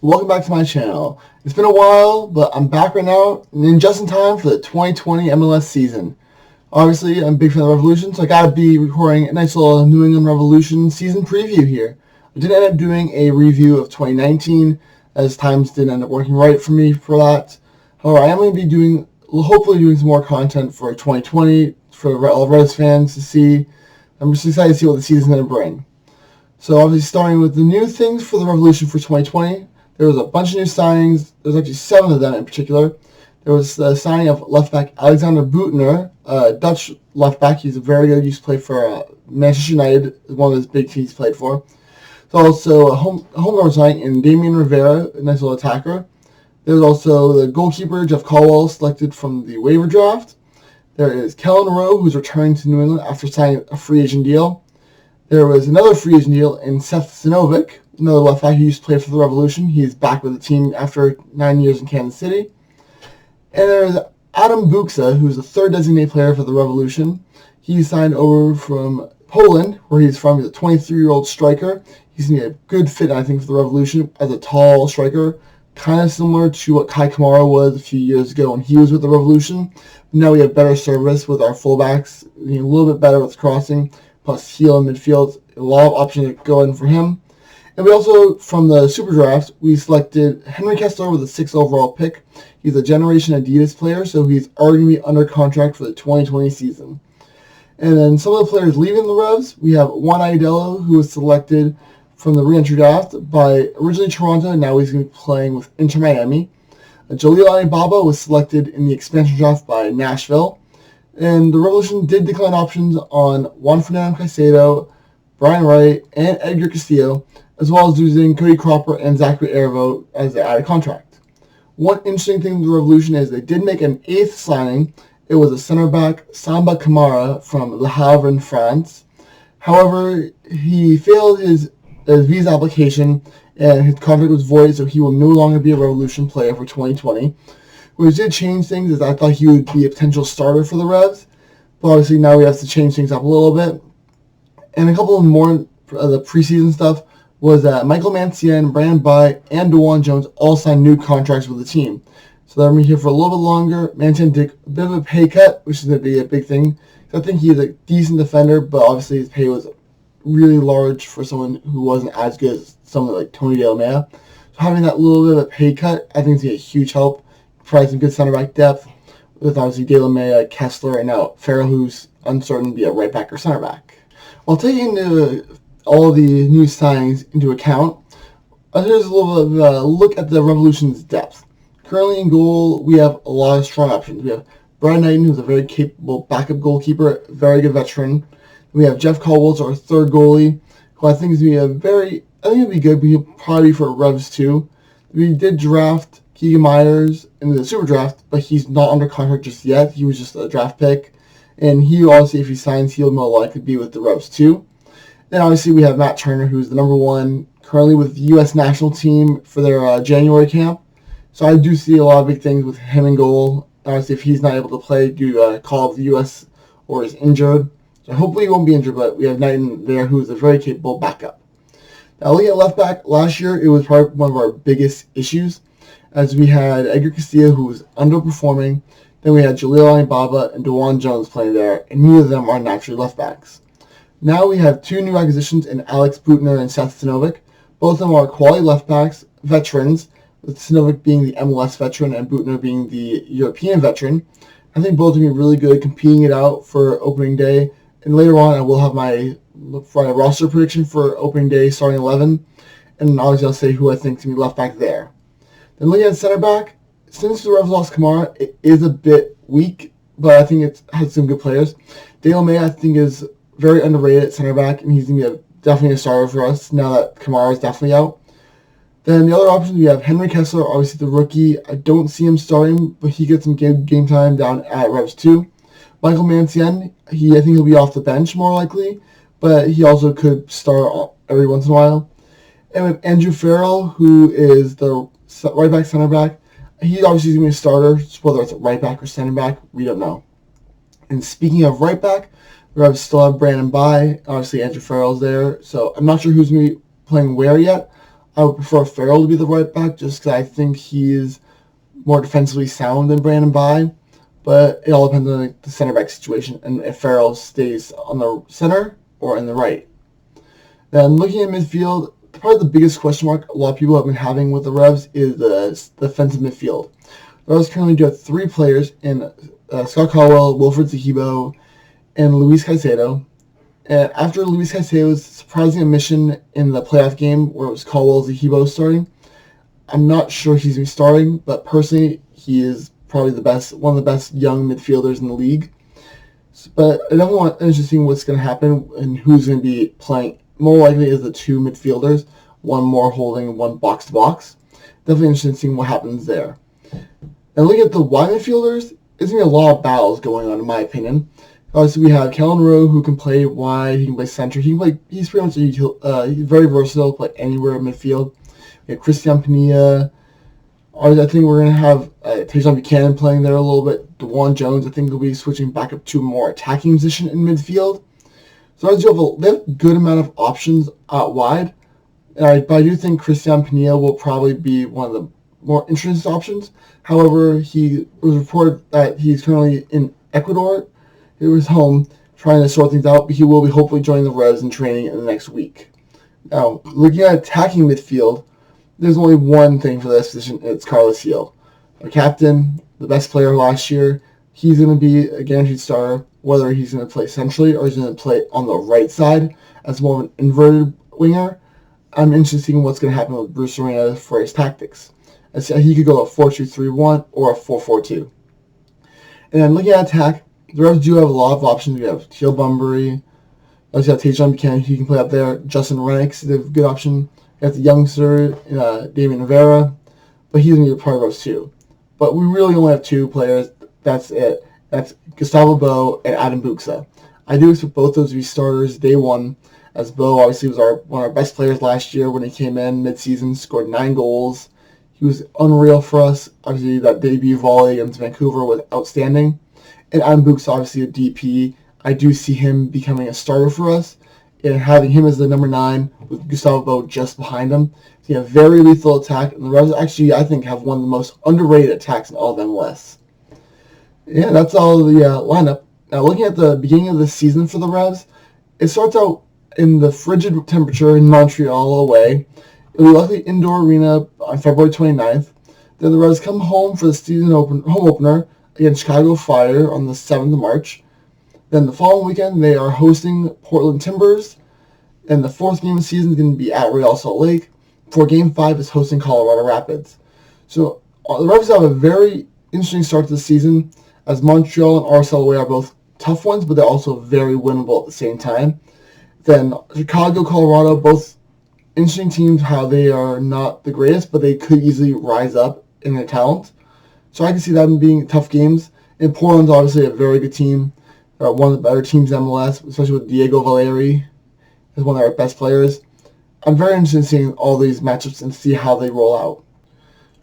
Welcome back to my channel. It's been a while, but I'm back right now and just in time for the 2020 MLS season. Obviously, I'm a big fan of the Revolution, so I gotta be recording a nice little New England Revolution season preview here. I did end up doing a review of 2019, as times didn't end up working right for me for that. However, I am going to be hopefully doing some more content for 2020 for all Reds fans to see. I'm just excited to see what the season's going to bring. So obviously starting with the new things for the Revolution for 2020, there was a bunch of new signings. There's actually 7 of them in particular. There was the signing of left back Alexander Büttner, Dutch left back. He's a very good. He used to play for Manchester United, one of his big teams he played for. There's also a homegrown signing in Damian Rivera, a nice little attacker. There's also the goalkeeper Jeff Caldwell, selected from the waiver draft. There is Kellen Rowe, who's returning to New England after signing a free agent deal. There was another free agent deal in Seth Sinovic, another left back who used to play for the Revolution. He's back with the team after 9 years in Kansas City. And there's Adam Buksa, who's the third designated player for the Revolution. He signed over from Poland, where he's from. He's a 23-year-old striker. He's going to be a good fit, I think, for the Revolution as a tall striker, kind of similar to what Kai Kamara was a few years ago when he was with the Revolution. Now we have better service with our fullbacks, a little bit better with crossing, plus heel in midfield. A lot of options to go in for him. And we also, from the Super Draft, we selected Henry Kessler with a 6th overall pick. He's a Generation Adidas player, so he's already going to be under contract for the 2020 season. And then some of the players leaving the Revs, we have Juan Aidello, who was selected from the re-entry draft by originally Toronto, and now he's going to be playing with Inter Miami. Jalil Anibaba was selected in the expansion draft by Nashville. And the Revolution did decline options on Juan Fernando Caicedo, Brian Wright, and Edgar Castillo, as well as losing Cody Cropper and Zachary Ervo as they added contract. One interesting thing with the Revolution is they did make an 8th signing. It was a center back, Samba Kamara, from Le Havre in France. However, he failed his visa application and his contract was void, so he will no longer be a Revolution player for 2020. Which did change things, as I thought he would be a potential starter for the Revs. But obviously now we have to change things up a little bit. And a couple more of the preseason stuff was that Michael Mancienne, Brandon Bye, and DeJuan Jones all signed new contracts with the team. So they're going to be here for a little bit longer. Mancienne took a bit of a pay cut, which is going to be a big thing. I think he's a decent defender, but obviously his pay was really large for someone who wasn't as good as someone like Tony Delamea. So having that little bit of a pay cut, I think is going to be a huge help. Provide some good center back depth with obviously Delamea, Kessler, and now Farrell, who's uncertain to be a right back or center back. While taking all the new signings into account, here's a little bit of a look at the Revolution's depth. Currently in goal, we have a lot of strong options. We have Brian Knighton, who's a very capable backup goalkeeper, very good veteran. We have Jeff Caldwell, our third goalie, who I think is going to be he'll be good, but he'll probably be for Revs too. We did draft Keegan Myers in the Super Draft, but he's not under contract just yet. He was just a draft pick. And he obviously, if he signs, he'll more likely be with the Revs too. Then obviously we have Matt Turner, who's the number 1 currently with the U.S. national team for their January camp. So I do see a lot of big things with him in goal. Obviously, if he's not able to play due to a call of the U.S. or is injured. So hopefully he won't be injured, but we have Knighton there, who's a very capable backup. Now looking at left back, last year it was probably one of our biggest issues, as we had Edgar Castillo, who was underperforming. Then we had Jalil Anibaba and DeJuan Jones playing there, and neither of them are naturally left backs. Now we have 2 new acquisitions in Alex Büttner and Seth Sinovic. Both of them are quality left backs, veterans, with Sinovic being the MLS veteran and Büttner being the European veteran. I think both of them are really good, competing it out for opening day. And later on, I will have my roster prediction for opening day starting 11. And obviously I'll say who I think is going to be left back there. Then looking at center back, since the Revs lost Kamara, it is a bit weak, but I think it has some good players. Delamea, I think, is very underrated at center back, and he's going to be definitely a starter for us now that Kamara is definitely out. Then the other options, we have Henry Kessler, obviously the rookie. I don't see him starting, but he gets some game time down at Revs too. Michael Mancienne, I think he'll be off the bench more likely, but he also could start every once in a while. And we have Andrew Farrell, who is the right back, center back. He obviously is going to be a starter, whether it's a right back or center back, we don't know. And speaking of right back, we still have Brandon Bye. Obviously, Andrew Farrell's there, so I'm not sure who's going to be playing where yet. I would prefer Farrell to be the right back just because I think he is more defensively sound than Brandon Bye. But it all depends on the center back situation and if Farrell stays on the center or in the right. Then looking at midfield, probably the biggest question mark a lot of people have been having with the Revs is the defensive midfield. The Revs currently do have 3 players in Scott Caldwell, Wilfred Zahibo, and Luis Caicedo. And after Luis Caicedo's surprising admission in the playoff game where it was Caldwell Zahibo starting, I'm not sure he's going to be starting, but personally, he is probably one of the best young midfielders in the league. But I definitely want interesting what's going to happen and who's going to be playing. More likely is the 2 midfielders, one more holding, one box to box. Definitely interested in seeing what happens there. And looking at the wide midfielders, there's going to be a lot of battles going on, in my opinion. Obviously, we have Kellen Rowe, who can play wide, he can play center. He's pretty much he's very versatile, play anywhere in midfield. We have Christian Penilla. I think we're going to have Tajon Buchanan playing there a little bit. DeJuan Jones, I think, will be switching back up to a more attacking position in midfield. So they have a good amount of options out wide. But I do think Christian Penilla will probably be one of the more interesting options. However, he was reported that he's currently in Ecuador. He was home trying to sort things out, but he will be hopefully joining the Revs in training in the next week. Now, looking at attacking midfield, there's only one thing for this position, and it's Carlos Gil. Our captain, the best player last year, he's going to be a guaranteed starter, whether he's going to play centrally or he's going to play on the right side as more of an inverted winger. I'm interested in what's going to happen with Bruce Arena for his tactics. As he could go a 4-2-3-1 or a 4-4-2. And then looking at attack, the Revs do have a lot of options. We have Teal Bunbury. Also have Tajon Buchanan, he can play up there. Justin Rennicks is a good option. We have the youngster, Damian Rivera, but he's going to be a part of those too. But we really only have 2 players. That's it. That's Gustavo Bo and Adam Buxa. I do expect both those to be starters day one, as Bo obviously was one of our best players last year when he came in mid-season, scored 9 goals. He was unreal for us. Obviously, that debut volley against Vancouver was outstanding. And Adam Buxa, obviously a DP. I do see him becoming a starter for us. And having him as the number 9 with Gustavo Bo just behind him. So you have very lethal attack. And the Revs actually, I think, have one of the most underrated attacks in all of MLS. Yeah, that's all the lineup. Now, looking at the beginning of the season for the Revs, it starts out in the frigid temperature in Montreal away. It will be likely indoor arena on February 29th. Then the Revs come home for the season home opener against Chicago Fire on the 7th of March. Then the following weekend, they are hosting Portland Timbers. And the 4th game of the season is going to be at Real Salt Lake. For Game 5 is hosting Colorado Rapids. So the Revs have a very interesting start to the season, as Montreal and RSL away are both tough ones, but they're also very winnable at the same time. Then Chicago, Colorado, both interesting teams, how they are not the greatest, but they could easily rise up in their talent. So I can see them being tough games. And Portland's obviously a very good team. They're one of the better teams in MLS, especially with Diego Valeri as one of our best players. I'm very interested in seeing all these matchups and see how they roll out.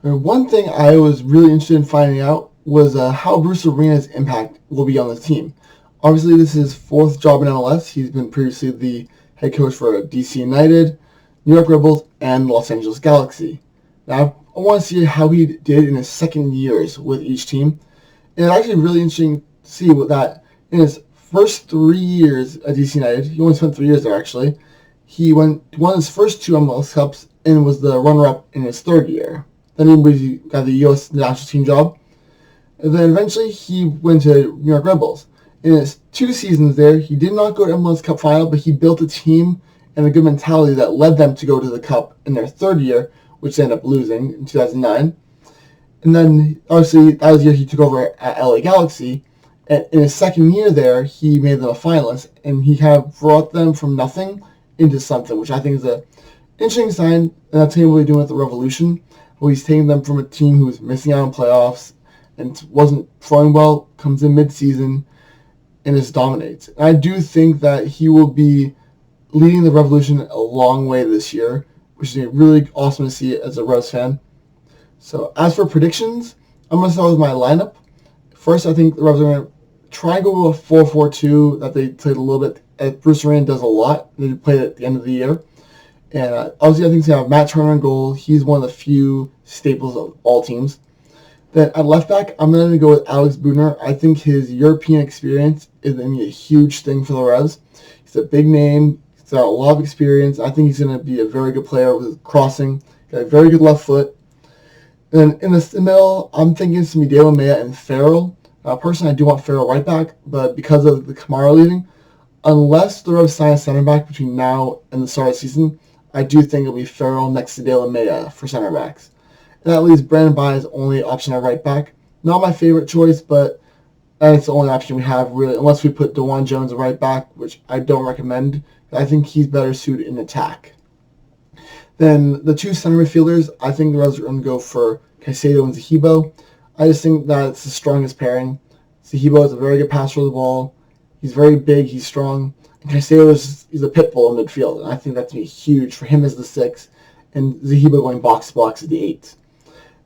And one thing I was really interested in finding out was how Bruce Arena's impact will be on the team. Obviously, this is his 4th job in MLS. He's been previously the head coach for DC United, New York Red Bulls, and Los Angeles Galaxy. Now, I want to see how he did in his second years with each team. And it's actually really interesting to see what that, in his first 3 years at DC United, he only spent 3 years there actually, he won his first 2 MLS Cups and was the runner-up in his 3rd year. Then he got the U.S. national team job. And then eventually he went to New York Red Bulls. In his 2 seasons there, he did not go to MLS Cup final, but he built a team and a good mentality that led them to go to the Cup in their 3rd year, which they ended up losing in 2009. And then, obviously, that was the year he took over at LA Galaxy. And in his 2nd year there, he made them a finalist, and he kind of brought them from nothing into something, which I think is an interesting sign. And that's what we're doing with the Revolution, where he's taking them from a team who was missing out on playoffs and wasn't throwing well, comes in mid-season, and just dominates. And I do think that he will be leading the Revolution a long way this year, which is really awesome to see as a Revs fan. So as for predictions, I'm going to start with my lineup. First, I think the Revs are going to try and go with a 4-4-2 that they played a little bit. Bruce Arena does a lot. They played it at the end of the year. And obviously, I think he's going to have Matt Turner in goal. He's one of the few staples of all teams. Then at left back, I'm going to go with Alex Bugner. I think his European experience is going to be a huge thing for the Revs. He's a big name. He's got a lot of experience. I think he's going to be a very good player with crossing. Got a very good left foot. Then in the middle, I'm thinking it's going to be De La Mea and Farrell. Personally, I do want Farrell right back, but because of the Kamara leaving, unless the Revs sign a center back between now and the start of the season, I do think it'll be Farrell next to De La Mea for center backs. And that leaves Brandon Bye as only option at right back. Not my favorite choice, but that's the only option we have, really, unless we put DeJuan Jones at right back, which I don't recommend. I think he's better suited in attack. Then the two center midfielders, I think the Revs are going to go for Caicedo and Zahibo. I just think that it's the strongest pairing. Zahibo is a very good passer of the ball. He's very big. He's strong. And Caicedo is a pit bull in midfield, and I think that's going to be huge for him as the 6, and Zahibo going box to box as the 8.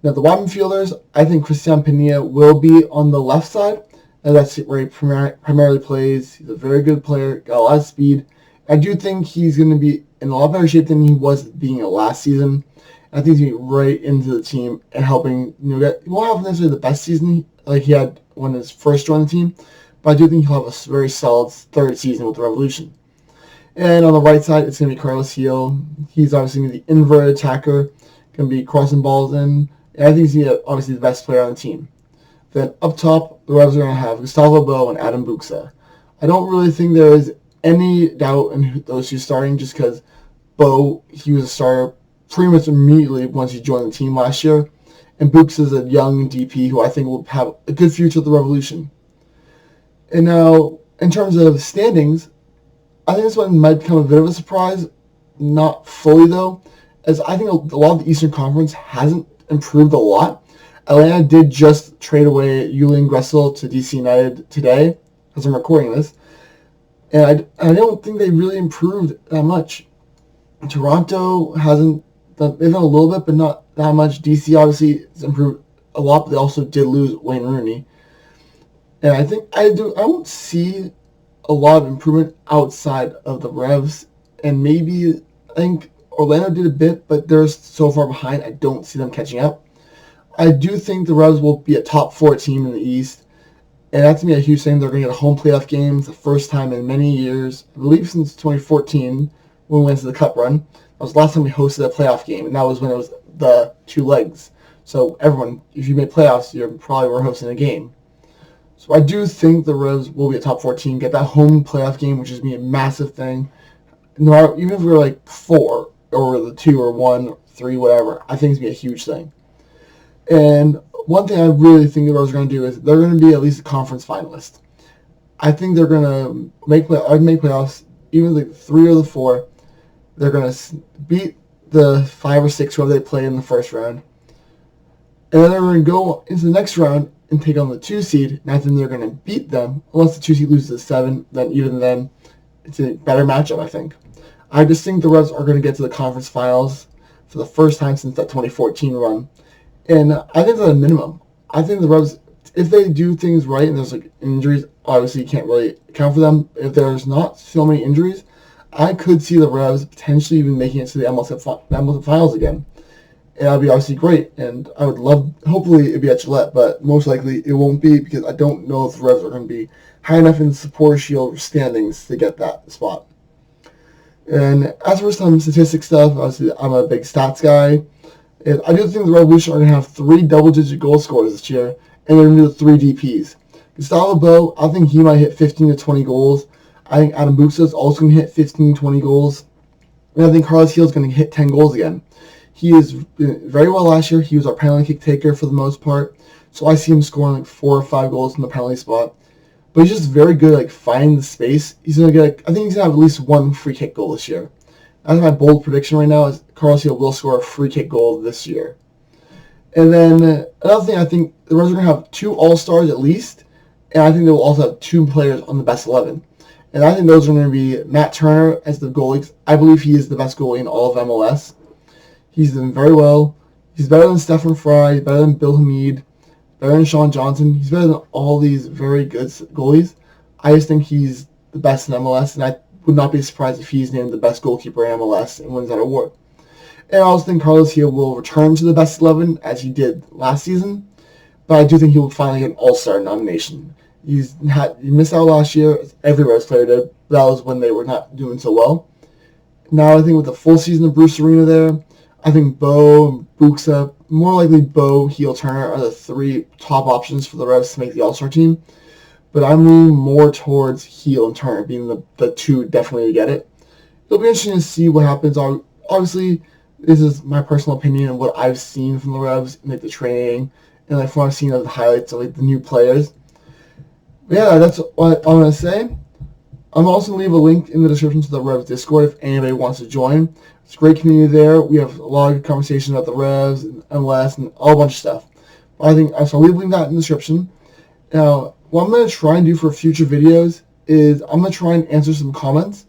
Now, the wide midfielders, I think Christian Penilla will be on the left side, and that's where he primarily plays. He's a very good player, got a lot of speed. I do think he's going to be in a lot better shape than he was being last season. I think he's going to be right into the team and helping. He won't have necessarily the best season like he had when he first joined the team, but I do think he'll have a very solid third season with the Revolution. And on the right side, it's going to be Carlos Gil. He's obviously going to be the inverted attacker, going to be crossing balls in. And I think he's obviously the best player on the team. Then up top, the Revs are going to have Gustavo Bou and Adam Buksa. I don't really think there is any doubt in those two starting, just because Bou, he was a starter pretty much immediately once he joined the team last year. And Buksa is a young DP who I think will have a good future with the Revolution. And now, in terms of standings, I think this one might become a bit of a surprise. Not fully, though, as I think a lot of the Eastern Conference hasn't improved a lot. Atlanta did just trade away Julian Gressel to DC United today, as I'm recording this. And I don't think they really improved that much. Toronto hasn't done, they've done a little bit, but not that much. DC obviously has improved a lot, but they also did lose Wayne Rooney. And I think I won't see a lot of improvement outside of the Revs. And maybe, I think Orlando did a bit, but they're so far behind, I don't see them catching up. I do think the Revs will be a top 4 team in the East. And that's going to be a huge thing. They're going to get a home playoff game the first time in many years. I believe since 2014, when we went to the Cup run. That was the last time we hosted a playoff game, and that was when it was the 2 legs. So everyone, if you made playoffs, you probably were hosting a game. So I do think the Revs will be a top 4 team, get that home playoff game, which is going to be a massive thing. No, even if we're like 4, or the 2, or 1, 3, whatever, I think it's going to be a huge thing. And one thing I really think the Revs are going to do is they're going to be at least a conference finalist. I think they're going to make playoffs, even like 3 or the 4. They're going to beat the 5 or 6 whoever they play in the first round. And then they're going to go into the next round and take on the 2 seed. And I think they're going to beat them. Unless the 2 seed loses to 7, then even then, it's a better matchup, I think. I just think the Revs are going to get to the conference finals for the first time since that 2014 run. And I think that's a minimum. I think the Revs, if they do things right and there's like injuries, obviously you can't really account for them. If there's not so many injuries, I could see the Revs potentially even making it to the MLS finals again. And that would be obviously great. And I would love, hopefully it'd be at Gillette, but most likely it won't be because I don't know if the Revs are going to be high enough in the Supporter Shield standings to get that spot. And as for some statistic stuff, obviously I'm a big stats guy. And I do think the Revolution are going to have 3 double-digit goal scorers this year, and they're going to do 3 DPs. Gustavo Bou, I think he might hit 15 to 20 goals. I think Adam Buksa is also going to hit 15 to 20 goals. And I think Carlos Gil is going to hit 10 goals again. He is very well last year. He was our penalty kick taker for the most part. So I see him scoring like 4 or 5 goals from the penalty spot. But he's just very good at finding the space. He's going to get, I think he's going to have at least 1 free kick goal this year. That's my bold prediction right now is Carlos Gil will score a free kick goal this year. And then another thing, I think the Reds are going to have 2 All-Stars at least, and I think they will also have 2 players on the best 11. And I think those are going to be Matt Turner as the goalie. I believe he is the best goalie in all of MLS. He's done very well. He's better than Stephen Fry, better than Bill Hamid, better than Sean Johnson. He's better than all these very good goalies. I just think he's the best in MLS, and would not be surprised if he's named the best goalkeeper in MLS and wins that award. And I also think Carlos Gil will return to the best 11 as he did last season, but I do think he will finally get an All-Star nomination. He missed out last year. Every Revs player did. That was when they were not doing so well. Now I think with the full season of Bruce Arena there, I think Bo and Buxa, more likely Bo, Gil, Turner are the three top options for the Revs to make the All-Star team. But I'm leaning more towards Gil and Turner being the two definitely to get it. It'll be interesting to see what happens. Obviously, this is my personal opinion and what I've seen from the Revs in the training and from what I've seen of the highlights of the new players. But yeah, that's what I'm going to say. I'm also going to leave a link in the description to the Revs Discord if anybody wants to join. It's a great community there. We have a lot of good conversations about the Revs and MLS and all a bunch of stuff. But I'll leave a link that in the description. Now, what I'm going to try and do for future videos is I'm going to try and answer some comments.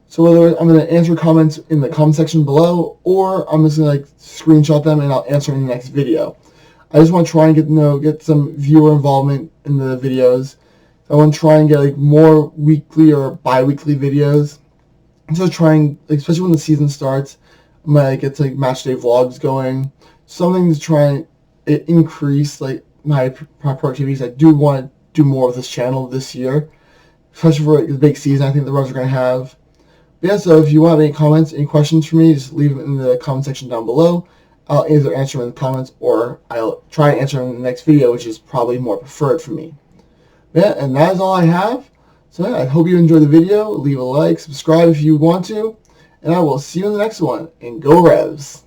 So whether I'm going to answer comments in the comment section below, or I'm just going to screenshot them and I'll answer in the next video. I just want to try and get some viewer involvement in the videos. I want to try and get more weekly or bi-weekly videos. So trying, especially when the season starts, I'm going to get match day vlogs going. Something to try and increase my productivities. I do want to do more with this channel this year, especially for the big season I think the Revs are going to have. But yeah, so if you want any comments, any questions for me, just leave them in the comment section down below. I'll either answer them in the comments or I'll try and answer them in the next video, which is probably more preferred for me. But yeah, and that is all I have. So yeah, I hope you enjoyed the video. Leave a like, subscribe if you want to, and I will see you in the next one. And go Revs!